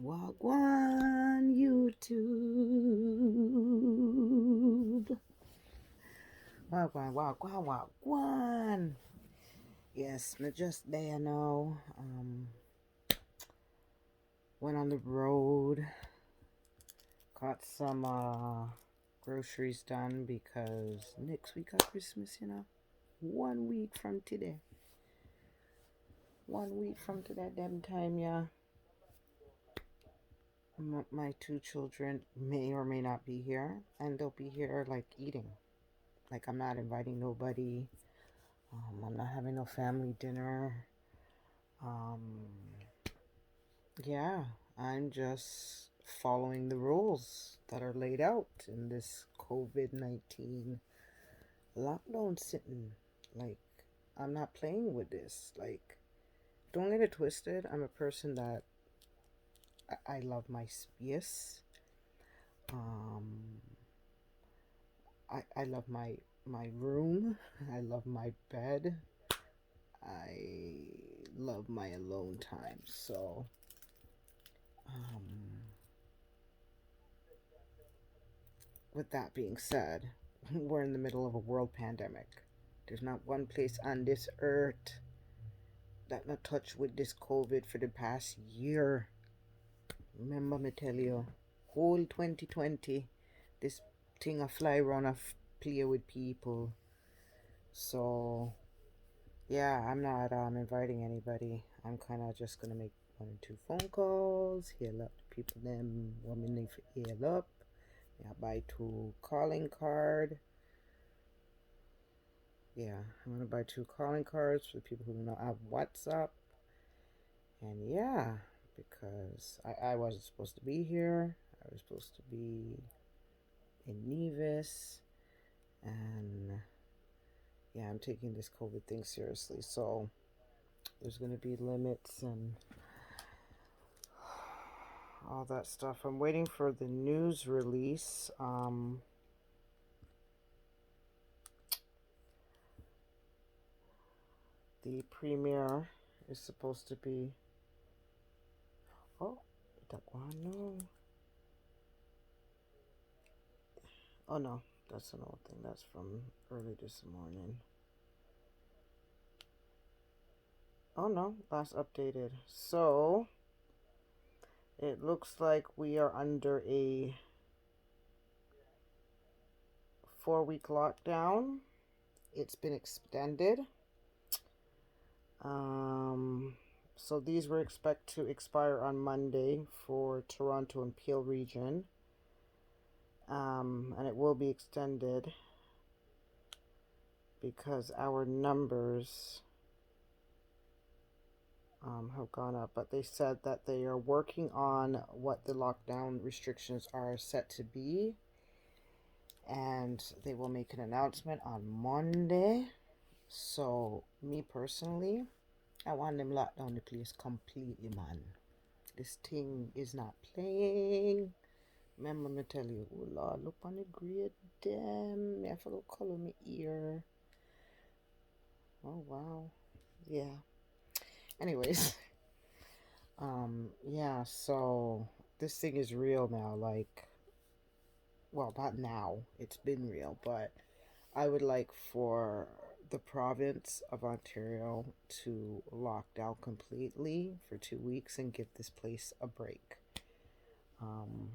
Wagwan YouTube. Wagwan, wagwan, wagwan. Yes, me just there now. Went on the road. Got some groceries done because next week at Christmas, 1 week from today. 1 week from today, them time, yeah. My two children may or may not be here, and they'll be here like eating. Like I'm not inviting nobody. I'm not having no family dinner. Um, yeah, I'm just following the rules that are laid out in this COVID-19 lockdown sitting. Like, I'm not playing with this. Like, don't get it twisted. I'm a person that I love my space. Um, I love my room. I love my bed. I love my alone time. So, um, with that being said, we're in the middle of a world pandemic. There's not one place on this earth that not touched with this COVID for the past year. Remember me tell you, whole 2020, this thing a fly around a play with people. So yeah, I'm not inviting anybody. I'm kind of just gonna make one or two phone calls, heal up the people them women need to heal up. Yeah, buy two calling card. Yeah, I'm gonna buy two calling cards for the people who do not have WhatsApp. And yeah, because I wasn't supposed to be here. I was supposed to be in Nevis. And yeah, I'm taking this COVID thing seriously. So there's gonna be limits and all that stuff. I'm waiting for the news release. The premiere is supposed to be. Oh, that one, no. Oh no, that's an old thing. That's from early this morning. Oh no, last updated. So it looks like we are under a 4 week lockdown. It's been extended. Um, so these were expect to expire on Monday for Toronto and Peel region. And it will be extended because our numbers have gone up. But they said that they are working on what the lockdown restrictions are set to be, and they will make an announcement on Monday. So, me personally, I want them lock down the place completely, man. This thing is not playing. Remember me tell you, oh Lord, look on the grade them. Me have to go color me ear. Oh wow. Yeah. Anyways, yeah, so this thing is real now, like well, not now. It's been real, but I would like for the province of Ontario to lock down completely for 2 weeks and give this place a break. Um,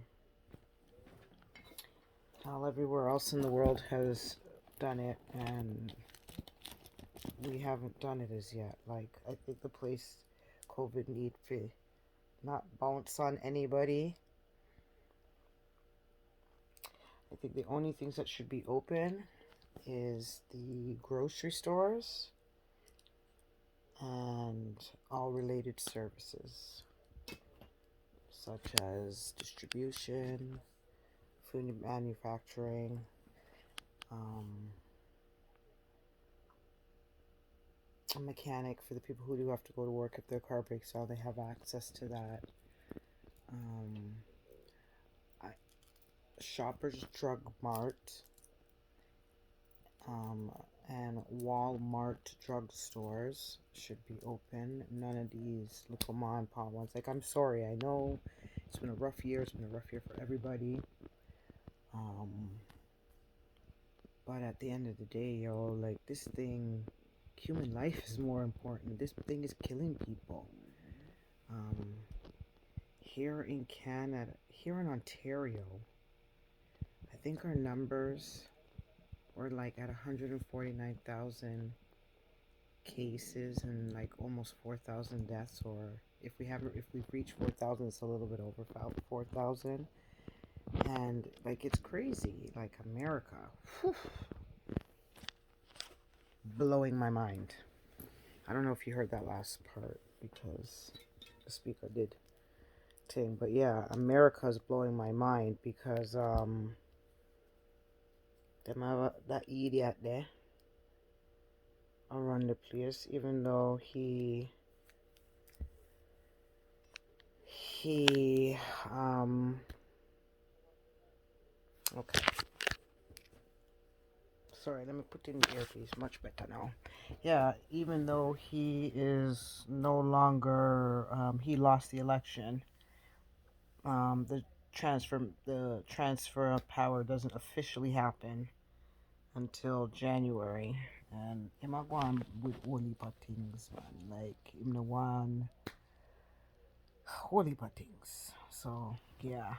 how everywhere else in the world has done it, and we haven't done it as yet. Like, I think the place COVID need to not bounce on anybody. I think the only things that should be open is the grocery stores and all related services, such as distribution, food manufacturing, um, a mechanic for the people who do have to go to work if their car breaks down. They have access to that. Um, I, Shoppers Drug Mart, um, and Walmart drugstores should be open. None of these little mom and pop ones. Like, I'm sorry, I know It's been a rough year. It's been a rough year for everybody. Um, but at the end of the day, yo, like this thing, human life is more important. This thing is killing people. Um, here in Canada, here in Ontario, I think our numbers were like at 149,000 cases and like almost 4,000 deaths. Or if we've reached 4,000, it's a little bit over 4,000. And like it's crazy. Like America, whew, blowing my mind. I don't know if you heard that last part because the speaker did ting, but yeah, America's blowing my mind because that idiot there around the place, even though he okay. Sorry, let me put in the earpiece. Much better now. Yeah, even though he is no longer, he lost the election. The transfer of power doesn't officially happen until January, and him a go on with whole heap of things, man. Like him the one whole heap of things. So yeah.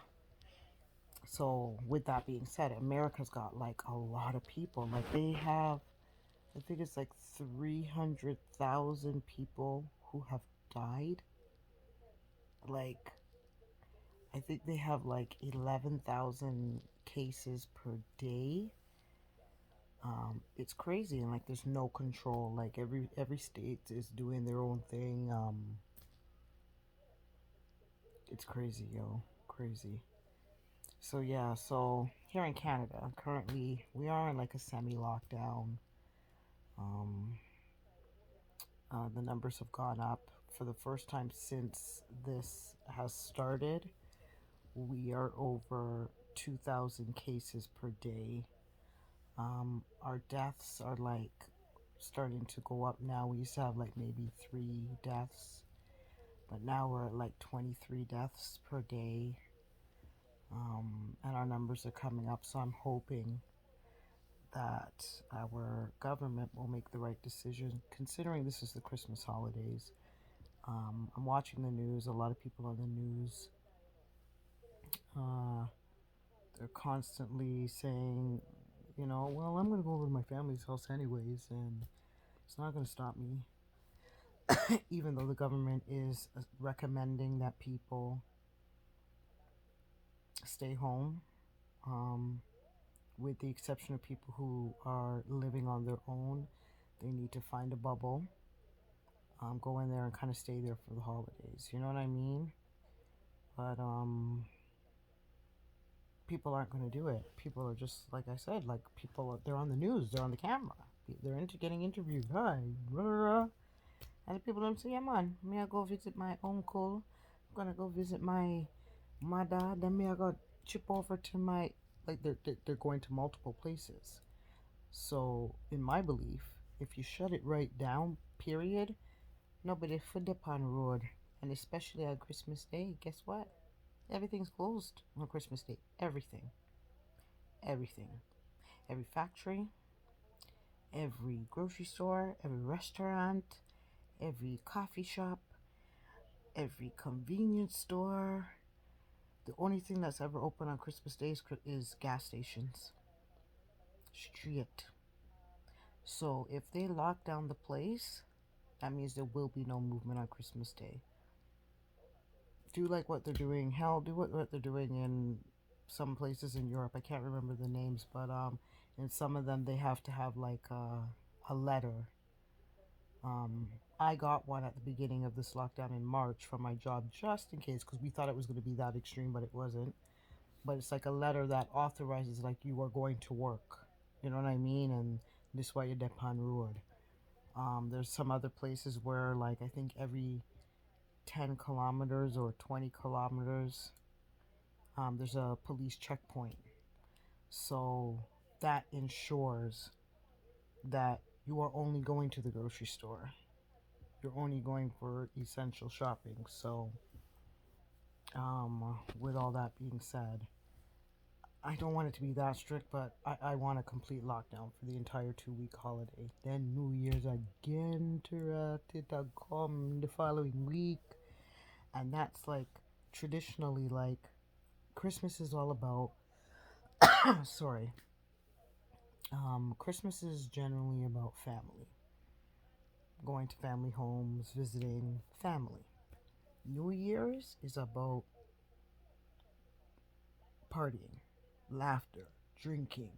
So with that being said, America's got like a lot of people. Like they have, I think it's like 300,000 people who have died. Like I think they have like 11,000 cases per day. It's crazy, and like there's no control. Like every state is doing their own thing. It's crazy, yo, crazy. So yeah, so here in Canada, currently we are in like a semi-lockdown. Um, the numbers have gone up for the first time since this has started. We are over 2,000 cases per day. Our deaths are like starting to go up now. We used to have like maybe 3 deaths, but now we're at like 23 deaths per day. And our numbers are coming up, so I'm hoping that our government will make the right decision considering this is the Christmas holidays. I'm watching the news. A lot of people on the news, uh, they're constantly saying, well, I'm going to go over to my family's house anyways, and it's not going to stop me. Even though the government is recommending that people stay home, um, with the exception of people who are living on their own, they need to find a bubble, go in there and kind of stay there for the holidays. You know what I mean? But people aren't going to do it. People are just like I said, like they're on the news, they're on the camera, they're into getting interviewed. Hi, blah, blah, blah. And the people don't say, yeah, man, me I go visit my uncle. I'm gonna go visit my mother. Then me I go chip over to my like they're going to multiple places. So in my belief, if you shut it right down, period, nobody foot upon road, and especially on Christmas Day. Guess what? Everything's closed on Christmas Day. Everything, every factory, every grocery store, every restaurant, every coffee shop, every convenience store. The only thing that's ever open on Christmas Day is gas stations. Straight. So if they lock down the place, that means there will be no movement on Christmas Day. Do like what they're doing. Hell, do what they're doing in some places in Europe. I can't remember the names, but in some of them they have to have like a letter. Um, I got one at the beginning of this lockdown in March from my job just in case because we thought it was going to be that extreme, but it wasn't. But it's like a letter that authorizes like you are going to work. You know what I mean? And this way you depend road. There's some other places where like I think every 10 kilometers or 20 kilometers, there's a police checkpoint. So that ensures that you are only going to the grocery store. You're only going for essential shopping. So with all that being said, I don't want it to be that strict, but I want a complete lockdown for the entire 2 week holiday. Then New Year's again to come the following week. And that's like traditionally like Christmas is all about sorry. Christmas is generally about family. Going to family homes, visiting family. New Year's is about partying, laughter, drinking,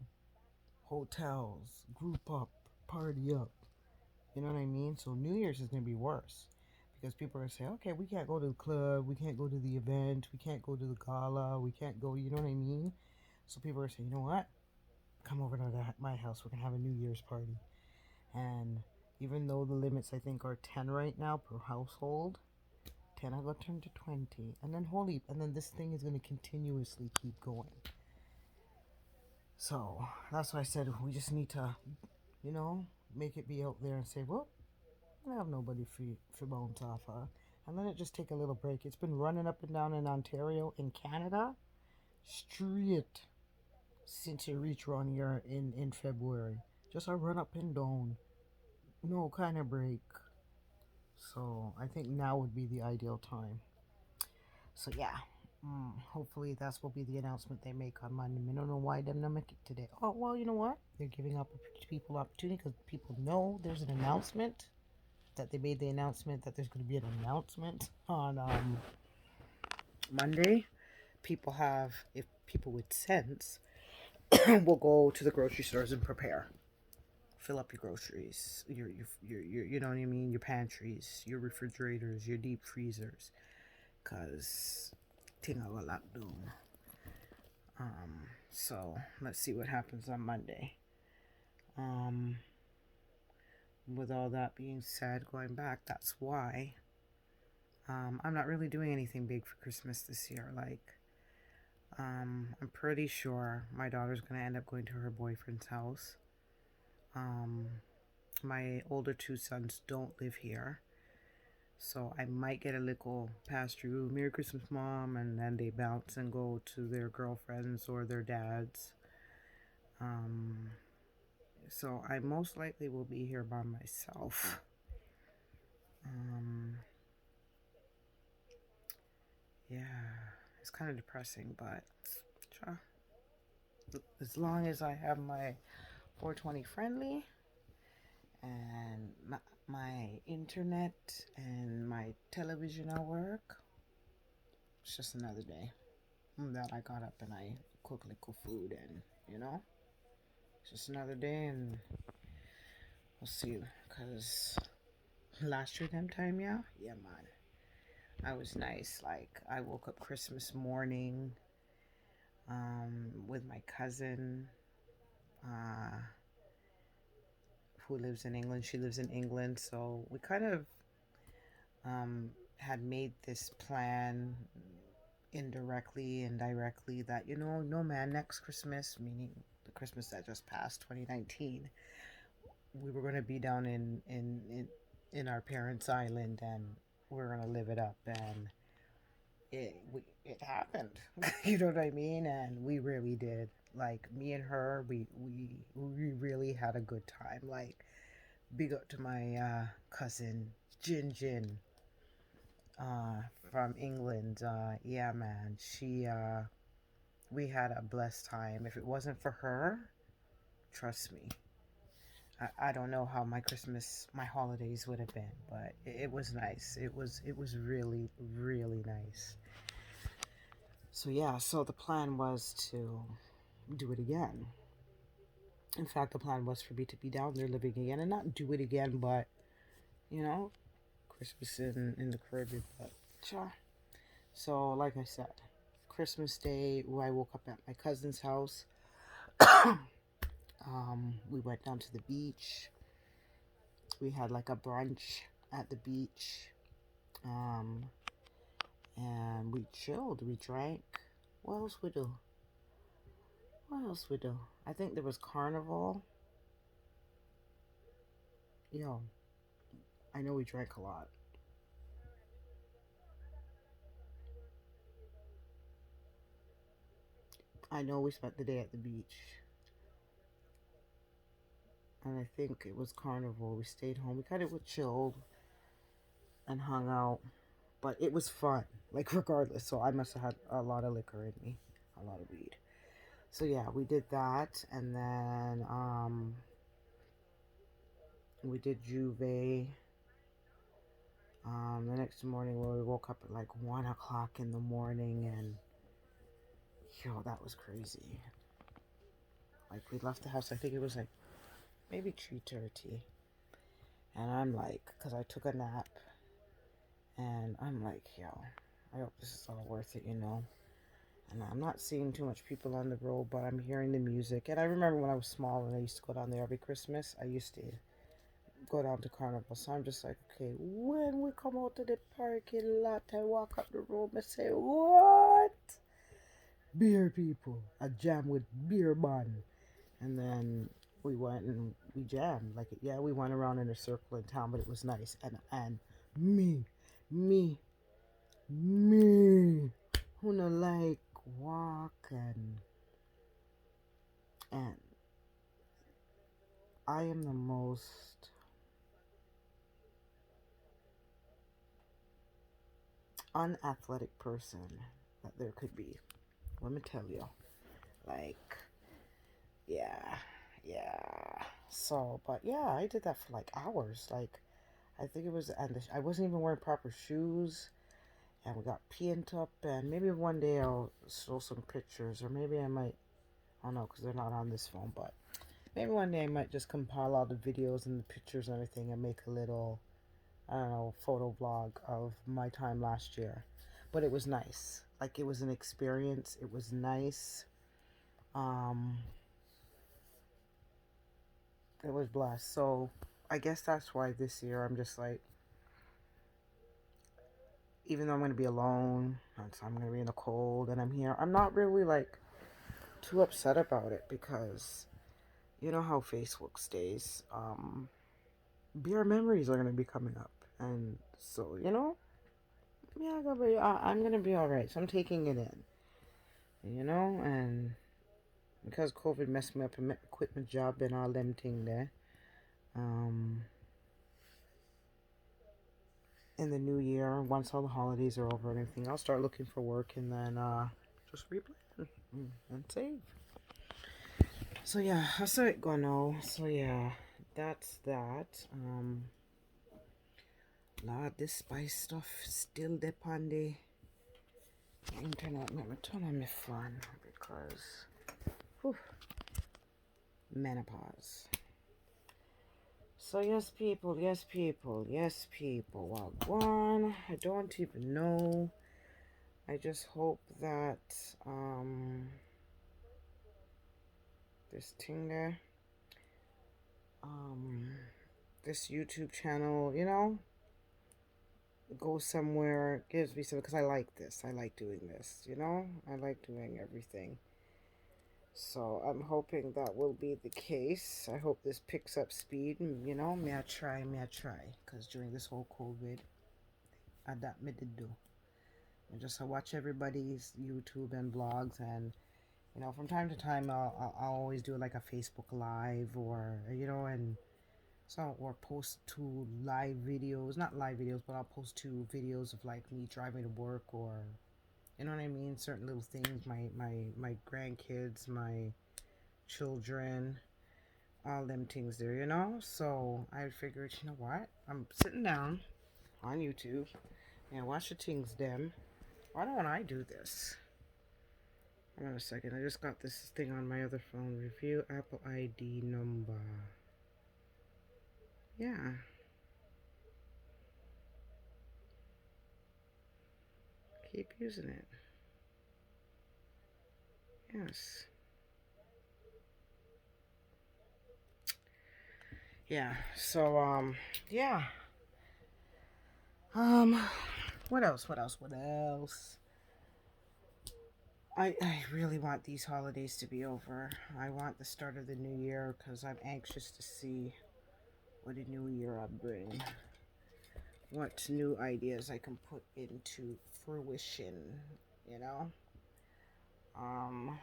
hotels, group up, party up. You know what I mean? So New Year's is gonna be worse because people are gonna say, okay, we can't go to the club, we can't go to the event, we can't go to the gala, we can't go. You know what I mean? So people are saying, you know what? Come over to my house. We're gonna have a New Year's party. And even though the limits I think are 10 right now per household, 10 I got turned to 20, and then this thing is gonna continuously keep going. So that's why I said we just need to, you know, make it be out there and say, well, I have nobody for bounce off, and let it just take a little break. It's been running up and down in Ontario, in Canada, straight since it reached around here in February. Just a run up and down, no kind of break. So I think now would be the ideal time. So yeah, hopefully that's will be the announcement they make on Monday. I don't know why they didn't make it today. Oh well, you know what? They're giving up people opportunity because people know there's an announcement that they made the announcement that there's going to be an announcement on Monday. People have, if people with sense, will go to the grocery stores and prepare. Fill up your groceries, your you know what I mean, your pantries, your refrigerators, your deep freezers, cause thing I will lock down. So let's see what happens on Monday. Um, with all that being said, going back, that's why I'm not really doing anything big for Christmas this year. Like, I'm pretty sure my daughter's gonna end up going to her boyfriend's house. Um, my older two sons don't live here, so I might get a little pass through Merry Christmas, Mom, and then they bounce and go to their girlfriends or their dads. Um, so I most likely will be here by myself. Um, yeah, it's kind of depressing, but as long as I have my 420 friendly and my internet and my television at work, it's just another day that I got up and I cook little food, and it's just another day, and we'll see. Cause last year them time, yeah man, I was nice. Like I woke up Christmas morning, with my cousin, uh, who lives in England. She lives in England, so we kind of had made this plan indirectly and directly that no man, next Christmas, meaning the Christmas that just passed, 2019, we were going to be down in our parents' island, and we're going to live it up, and it happened. You know what I mean? And we really did. Like me and her, we really had a good time. Like big up to my cousin Jin from England. Yeah, man, she we had a blessed time. If it wasn't for her, trust me, I don't know how my holidays would have been, but it was nice. It was really really nice. So yeah, so the plan was to do it again. In fact, the plan was for me to be down there living again and not do it again, but you know, Christmas in the Caribbean. But sure. So like I said, Christmas Day, I woke up at my cousin's house. We went down to the beach. We had like a brunch at the beach. Um, and we chilled. We drank. What else we do? What else we do? I think there was carnival. Yo, I know we drank a lot. I know we spent the day at the beach, and I think it was Carnival. We stayed home. We kind of chilled and hung out, but it was fun. Like regardless, so I must have had a lot of liquor in me, a lot of weed. So yeah, we did that, and then we did Juve. The next morning, we woke up at like 1 o'clock in the morning, and yo, that was crazy. Like we left the house. I think it was like maybe 3:30, and I'm like, cause I took a nap, and I'm like, yo, I hope this is all worth it, you know. And I'm not seeing too much people on the road, but I'm hearing the music. And I remember when I was small and I used to go down there every Christmas. I used to go down to Carnival. So I'm just like, okay, when we come out to the parking lot, I walk up the road and say, what? Beer people. I jam with beer bun. And then we went and we jammed. Like, yeah, we went around in a circle in town, but it was nice. And me, me, me, who no like walk and I am the most unathletic person that there could be. Let me tell you. Like, yeah, yeah. So, but yeah, I did that for like hours. Like, I think it was, and I wasn't even wearing proper shoes, and we got pent up. And maybe one day I'll show some pictures, or maybe I might, I don't know, because they're not on this phone, but maybe one day I might just compile all the videos and the pictures and everything and make a little, I don't know, photo vlog of my time last year. But it was nice. Like it was an experience. It was nice. Um, it was blessed. So I guess that's why this year I'm just like, even though I'm gonna be alone, and so I'm gonna be in the cold, and I'm here. I'm not really like too upset about it because you know how Facebook stays. Beer memories are gonna be coming up, and so you know, yeah, I'm gonna be all right. So I'm taking it in, you know, and because COVID messed me up and quit my job and all them thing there. Um, in the new year, once all the holidays are over and everything, I'll start looking for work and then just replan and save. So yeah, I saw it go now. So yeah, that's that. Lord, this spice stuff still dip on the internet. Let me turn on my phone because whew, menopause. So yes, people, yes, people, yes, people. Well, one, I don't even know. I just hope that this thing there, um, this YouTube channel, you know, goes somewhere, gives me some because I like this. I like doing this, you know. I like doing everything. So I'm hoping that will be the case. I hope this picks up speed. You know, may I try. Because during this whole COVID, I that me did do. I just watch everybody's YouTube and vlogs, and you know, from time to time, I'll always do like a Facebook Live or you know, and so or post two live videos, not live videos, but I'll post two videos of like me driving to work or you know what I mean, certain little things, my grandkids, my children, all them things there, you know. So I figured, you know what, I'm sitting down on YouTube and watch the things them. Why don't I do this? Hold on a second. I just got this thing on my other phone. Review Apple ID number. Yeah. Keep using it. Yes. Yeah. So yeah. Um what else? What else? What else? I really want these holidays to be over. I want the start of the new year because I'm anxious to see what a new year I bring. What new ideas I can put into fruition, you know? Um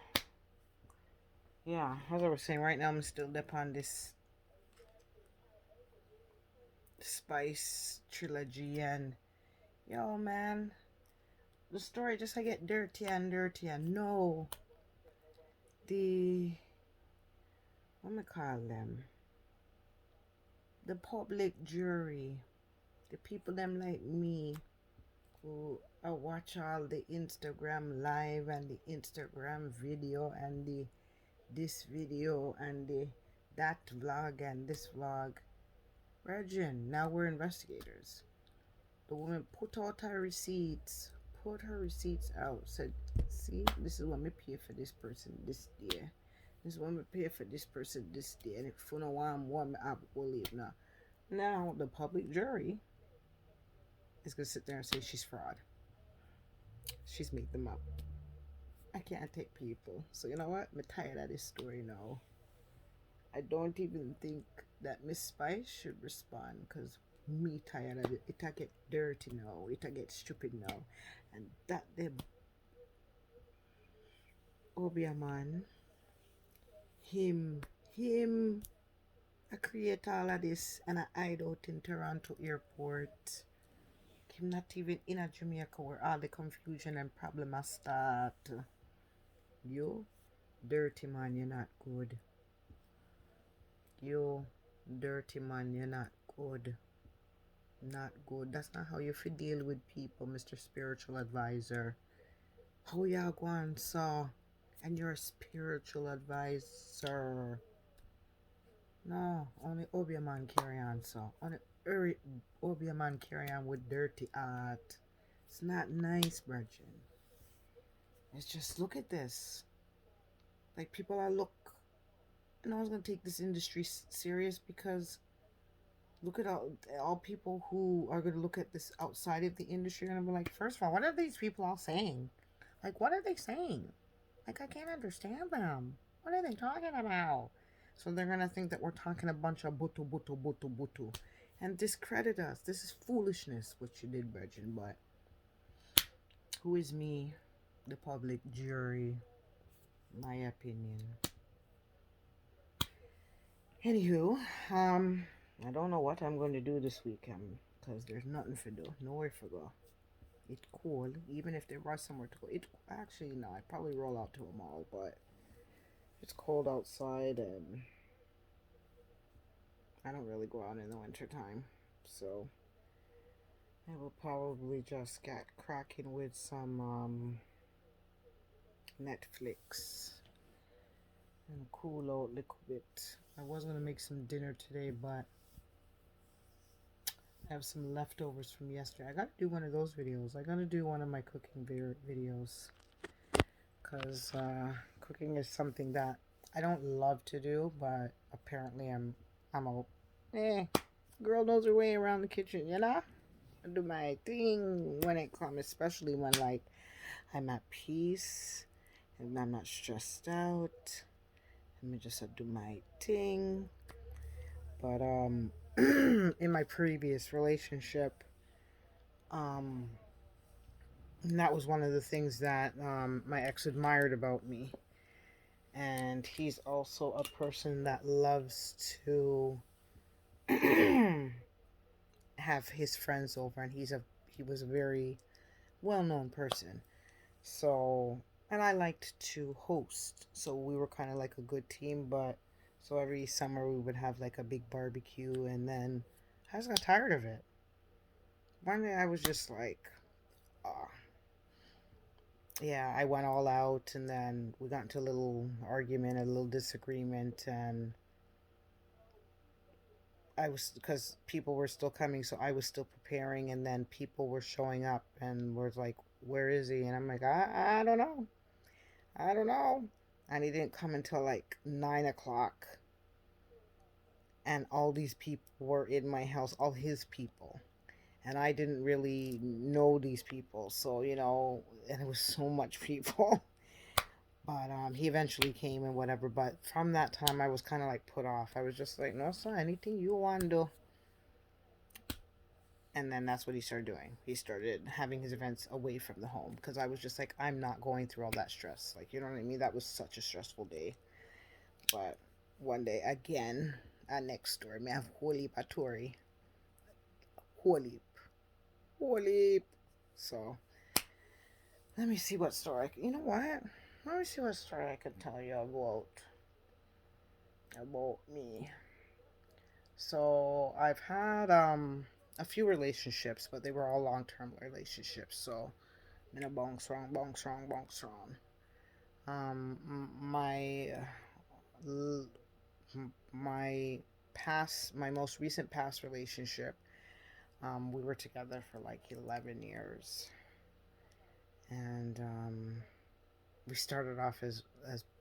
Yeah, as I was saying, right now I'm still up on this Spice trilogy, and yo, man, the story just I get dirty and dirty, and no, the what me call them, the public jury, the people them like me who I watch all the Instagram live and the Instagram video and the this video and the that vlog and this vlog. Virgin, now we're investigators. The woman put out her receipts, put her receipts out, said, see, this is what me pay for this person this day. This is what me pay for this person this day. And if you don't want me, I will leave now. Now, the public jury is going to sit there and say she's fraud. She's made them up. I can't take people. So, you know what? I'm tired of this story now. I don't even think that Miss Spice should respond because me tired of it. It a get dirty now. It a get stupid now. And that the Obia man, him, him, I create all of this and I hide out in Toronto airport. Him not even in a Jamaica where all the confusion and problem start. You, dirty man, you're not good. You, dirty man, you're not good. Not good. That's not how you feel deal with people, Mr. Spiritual Advisor. How y'all gwan saw and you're a spiritual advisor. No, only Obia man carry on so. Only Obia man carry on with dirty art. It's not nice, Bridget. It's just look at this. Like people are look and I was gonna take this industry serious because look at all people who are gonna look at this outside of the industry and be like, first of all, what are these people all saying? Like, what are they saying? Like, I can't understand them. What are they talking about? So they're gonna think that we're talking a bunch of butu butu butu butu, and discredit us. This is foolishness what you did, Virgin. But who is me, the public jury? My opinion. Anywho, I don't know what I'm going to do this weekend because there's nothing to do, nowhere to go. It's cool, even if there was somewhere to go. It actually no, I'd probably roll out to a mall, but it's cold outside and I don't really go out in the winter time, so I will probably just get cracking with some Netflix and cool out a little bit. I was gonna make some dinner today, but I have some leftovers from yesterday. I gotta do one of those videos. I gotta do one of my cooking videos because cooking is something that I don't love to do, but apparently I'm a girl knows her way around the kitchen, you know. I do my thing when it comes, especially when like I'm at peace and I'm not stressed out. Let me just do my thing. But in my previous relationship, um, that was one of the things that my ex admired about me. And he's also a person that loves to have his friends over, and he was a very well known person. So, and I liked to host, so we were kind of like a good team. But so every summer we would have like a big barbecue, and then I just got tired of it. One day I was just like, oh, yeah, I went all out, and then we got into a little argument, a little disagreement, and I was because people were still coming, so I was still preparing, and then people were showing up and was like, "Where is he?" And I'm like, I don't know, I don't know." And he didn't come until like 9 o'clock, and all these people were in my house, all his people, and I didn't really know these people, so and it was so much people. But he eventually came and whatever. But from that time, I was kind of like put off. I was just like, no, sir, anything you want to do. And then that's what he started doing. He started having his events away from the home because I was just like, I'm not going through all that stress. Like, you know what I mean? That was such a stressful day. But one day again, next door, me have holy patori, holy, holy. So let me see what story. You know what? Let me see what story I can tell you about me. So I've had a few relationships, but they were all long term relationships. So in a bong strong, bong strong, bong strong. My my my most recent past relationship, we were together for like 11 years, and we started off as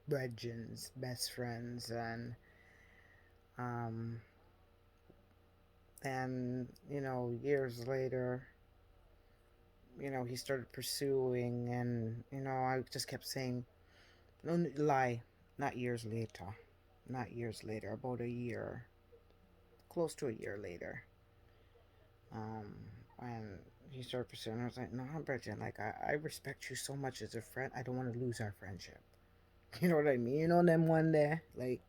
bretgens, best friends, um, and years later, he started pursuing, and I just kept saying, no lie, not years later, not years later, about a year, close to a year later, um, and he started pursuing. I was like, no, Bridget, like I respect you so much as a friend. I don't want to lose our friendship. You know what I mean? You know them one day, like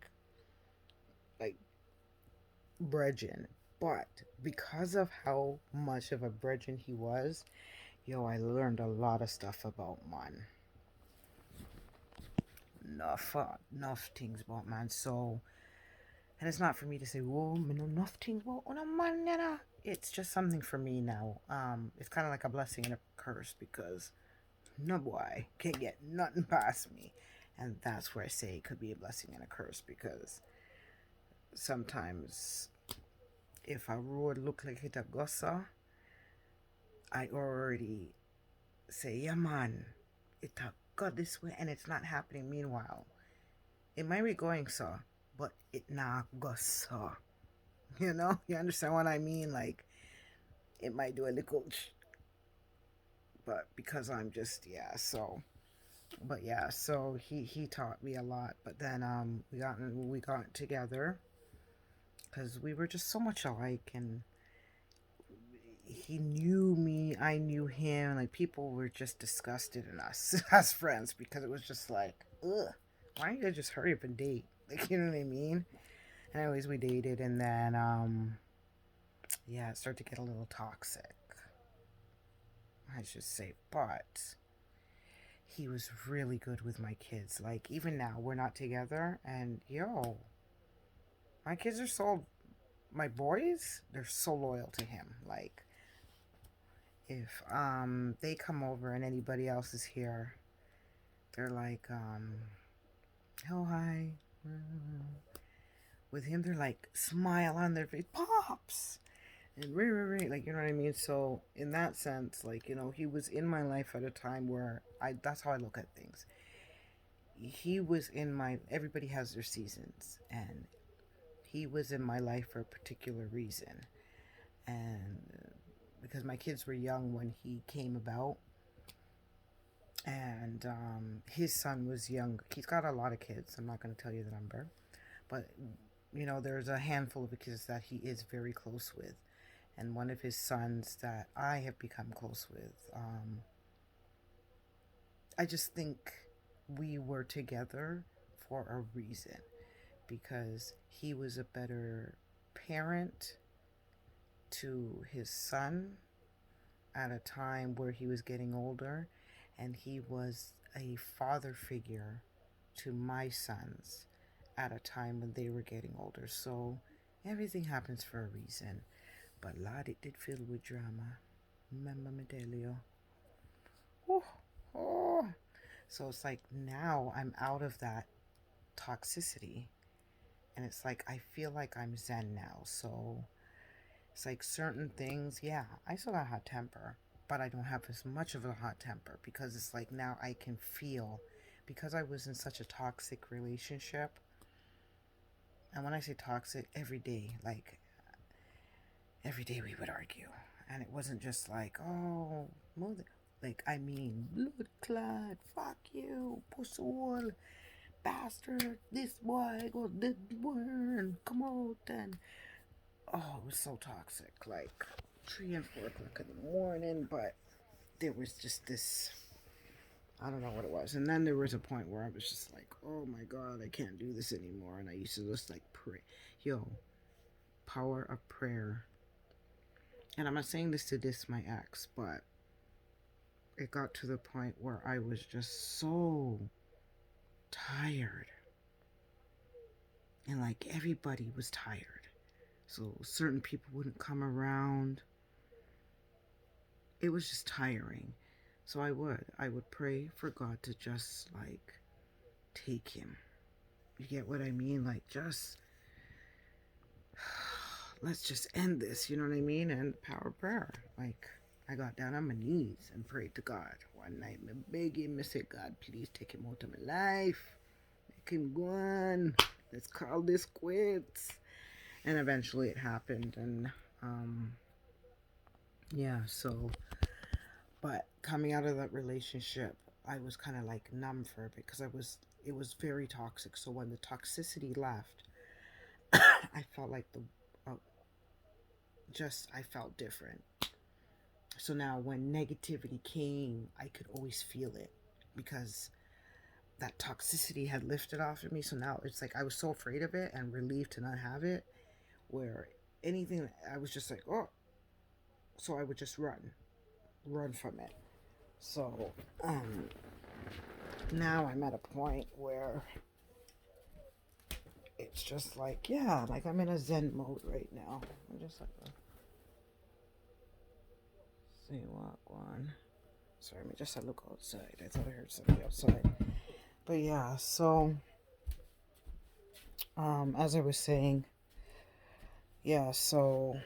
Bridget. But because of how much of a Bridget he was, yo, I learned a lot of stuff about man. Enough things about man. So, and it's not for me to say, whoa, me know enough things about a man, you know. It's just something for me now. It's kind of like a blessing and a curse because no boy can get nothing past me, and that's where I say it could be a blessing and a curse because sometimes if a road look like it a gossa, I already say, yeah man, it a go this way, and it's not happening. Meanwhile, it might be going so, but it not go so. You understand what I mean? Like it might do a little, but because I'm just but yeah. So he taught me a lot. But then we got together because we were just so much alike, and he knew me, I knew him. Like people were just disgusted in us as friends because it was just like, ugh, why don't you just hurry up and date? Like you know what I mean? Anyways, we dated, and then yeah, it started to get a little toxic, I should say. But he was really good with my kids. Like even now, we're not together, and yo, my kids are so my boys, they're so loyal to him. Like if they come over and anybody else is here, they're like oh hi. With him, they're like smile on their face, pops, and like you know what I mean. So in that sense, like he was in my life at a time where I that's how I look at things. He was in my everybody has their seasons, and he was in my life for a particular reason, and because my kids were young when he came about, and his son was young. He's got a lot of kids. I'm not going to tell you the number, but there's a handful of kids that he is very close with, and one of his sons that I have become close with. I just think we were together for a reason because he was a better parent to his son at a time where he was getting older, and he was a father figure to my sons at a time when they were getting older. So everything happens for a reason. But lad, it did fill with drama. Remember me tell you. Oh, oh. So it's like now I'm out of that toxicity, and it's like I feel like I'm zen now. So it's like certain things, yeah, I still got a hot temper, but I don't have as much of a hot temper because it's like now I can feel because I was in such a toxic relationship. And when I say toxic, every day we would argue. And it wasn't just like, oh, move it. Like, I mean, blood clot, fuck you, pussy bastard, this boy, go this one, come out, and oh, it was so toxic. Like 3 and 4 o'clock in the morning, but there was just this. I don't know what it was. And then there was a point where I was just like, oh my God, I can't do this anymore. And I used to just like pray. Yo, power of prayer. And I'm not saying this to diss my ex, but it got to the point where I was just so tired. And like everybody was tired. So certain people wouldn't come around. It was just tiring. So I would pray for God to just like take him. You get what I mean? Like just let's just end this, you know what I mean? And power of prayer. Like I got down on my knees and prayed to God. One night I begged him, I said, God, please take him out of my life. Make him gwan. Let's call this quits. And eventually it happened. And yeah, so but coming out of that relationship, I was kind of like numb for a bit because it was very toxic. So when the toxicity left, I felt like uh, I felt different. So now when negativity came, I could always feel it because that toxicity had lifted off of me. So now it's like I was so afraid of it and relieved to not have it, where anything I was just like, oh, so I would just run from it. So now I'm at a point where it's just like, yeah, like I'm in a Zen mode right now. I'm just like, see what one. Sorry, I just had to look outside. I thought I heard somebody outside. But yeah, so as I was saying, yeah, so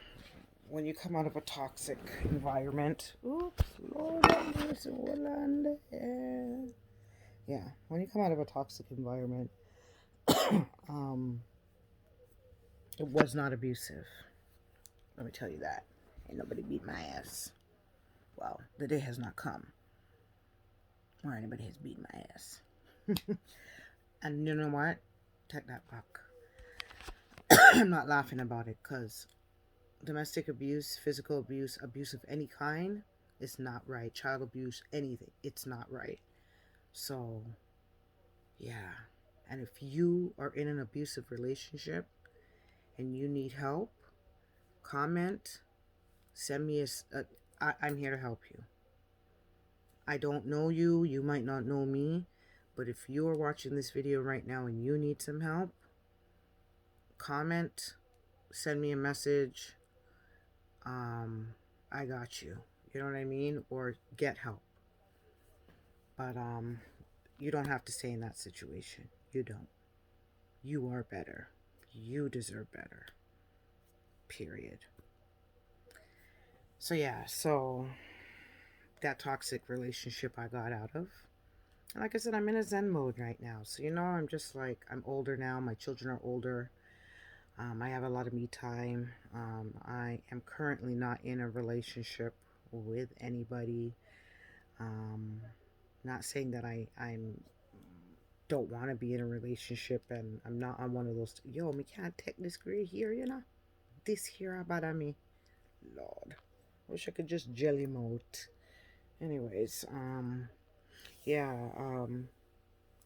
when you come out of a toxic environment, oops, Lord have mercy, yeah, when you come out of a toxic environment, um, it was not abusive. Let me tell you that. Ain't nobody beat my ass. Well, the day has not come where anybody has beaten my ass. And you know what? Take that back. I'm not laughing about it because domestic abuse, physical abuse, abuse of any kind is not right. Child abuse, anything, it's not right. So, yeah. And if you are in an abusive relationship and you need help, comment, send me I'm here to help you. I don't know you, you might not know me, but if you are watching this video right now and you need some help, comment, send me a message. I got you. You know what I mean? Or get help. But you don't have to stay in that situation. You don't. You are better. You deserve better. Period. So yeah, so that toxic relationship I got out of. And like I said, I'm in a Zen mode right now. So you know, I'm just like I'm older now. My children are older. I have a lot of me time. I am currently not in a relationship with anybody. Not saying that I'm don't want to be in a relationship, and I'm not on one of those. Yo, me can't take this gray here, you know. This here about me, Lord. Wish I could just jelly him out. Anyways, yeah,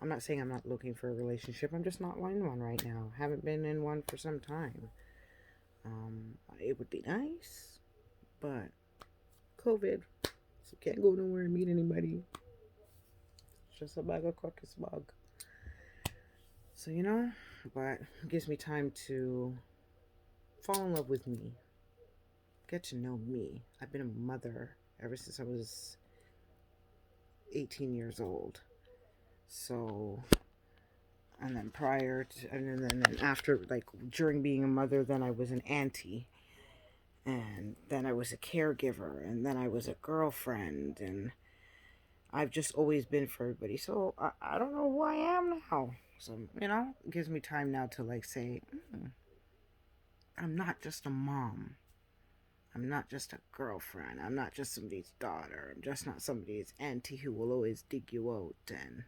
I'm not saying I'm not looking for a relationship. I'm just not in one right now. Haven't been in one for some time. It would be nice, but COVID, so can't go nowhere and meet anybody. It's just a bag of cookies bug. So you know, but it gives me time to fall in love with me, get to know me. I've been a mother ever since I was 18 years old. So, and then prior to, and then after, like during being a mother, then I was an auntie, and then I was a caregiver, and then I was a girlfriend, and I've just always been for everybody. So I don't know who I am now. So, you know, it gives me time now to like say, I'm not just a mom. I'm not just a girlfriend. I'm not just somebody's daughter. I'm just not somebody's auntie who will always dig you out. And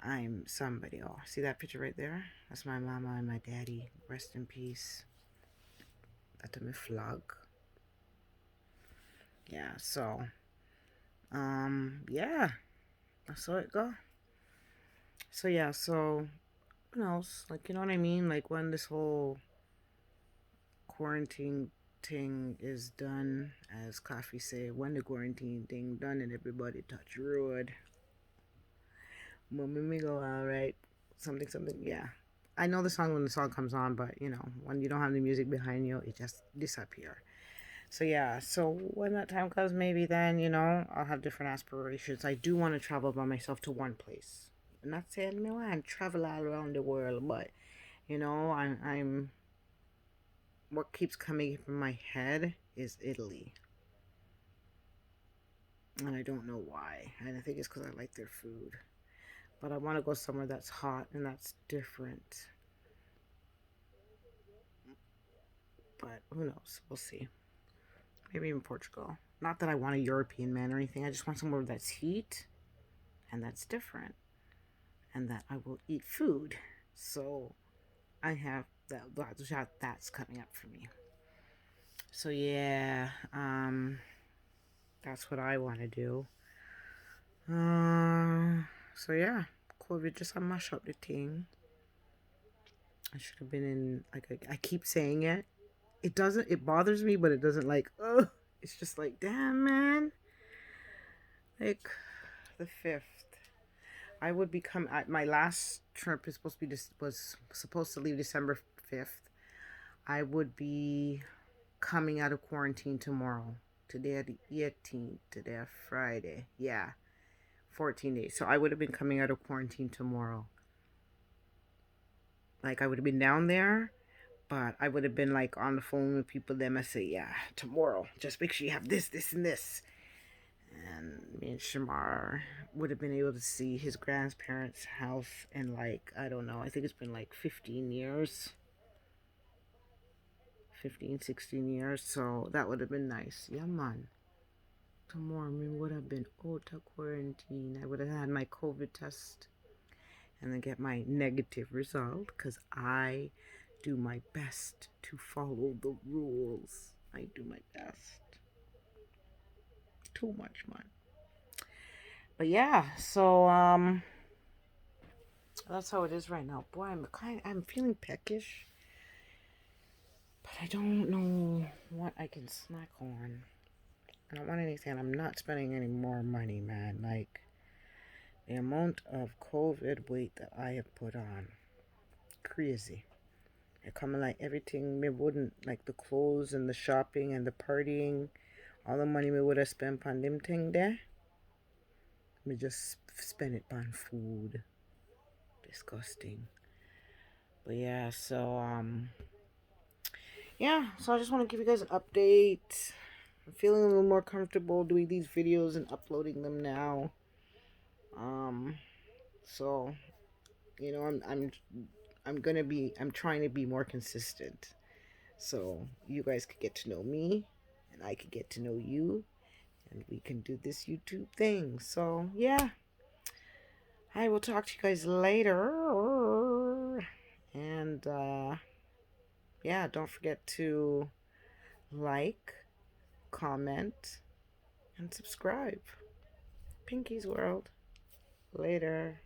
I'm somebody. Oh, see that picture right there? That's my mama and my daddy. Rest in peace. That's my flag. Yeah, so, yeah. That's how it go. So yeah, so who knows? Like, you know what I mean? Like when this whole quarantine thing is done, as Coffee said, when the quarantine thing done and everybody touch road, mommy me go all right, something something. Yeah, I know the song when the song comes on, but you know when you don't have the music behind you, it just disappear. So yeah, so when that time comes, maybe then I'll have different aspirations. I do want to travel by myself to one place. I'm not saying me want to travel all around the world, but I'm what keeps coming up in my head is Italy, and I don't know why. And I think it's because I like their food, but I want to go somewhere that's hot and that's different. But who knows? We'll see. Maybe even Portugal. Not that I want a European man or anything. I just want somewhere that's heat and that's different, and that I will eat food. So I have that's coming up for me. So yeah, that's what I want to do. So yeah, COVID just a mash up the thing. I should have been in like I keep saying it. It doesn't. It bothers me, but it doesn't like. Ugh. It's just like, damn man. Like the fifth. I would become. My last trip is supposed to be this was supposed to leave December 5th. I would be coming out of quarantine tomorrow. Today at the 18th. Today Friday. Yeah, 14 days. So I would have been coming out of quarantine tomorrow. Like I would have been down there, but I would have been like on the phone with people. Them I say, yeah, tomorrow. Just make sure you have this, this, and this. And me and Shamar would have been able to see his grandparents' house in like I don't know. I think it's been like 15 years, 15, 16 years. So that would have been nice. Yeah, man. Tomorrow we would have been out of quarantine. I would have had my COVID test and then get my negative result because I do my best to follow the rules. I do my best. Too much, man. But yeah, so that's how it is right now. Boy, I'm feeling peckish, but I don't know what I can snack on. I don't want anything. I'm not spending any more money, man. Like the amount of COVID weight that I have put on, crazy. It coming like everything me wouldn't like the clothes and the shopping and the partying, all the money we would have spent on them thing there. Me just spend it on food. Disgusting. But yeah, so yeah, so I just want to give you guys an update. I'm feeling a little more comfortable doing these videos and uploading them now. Um, so I'm trying to be more consistent. So you guys could get to know me and I could get to know you and we can do this YouTube thing. So yeah, I will talk to you guys later. And yeah, don't forget to like, comment, and subscribe. Pinky's World. Later.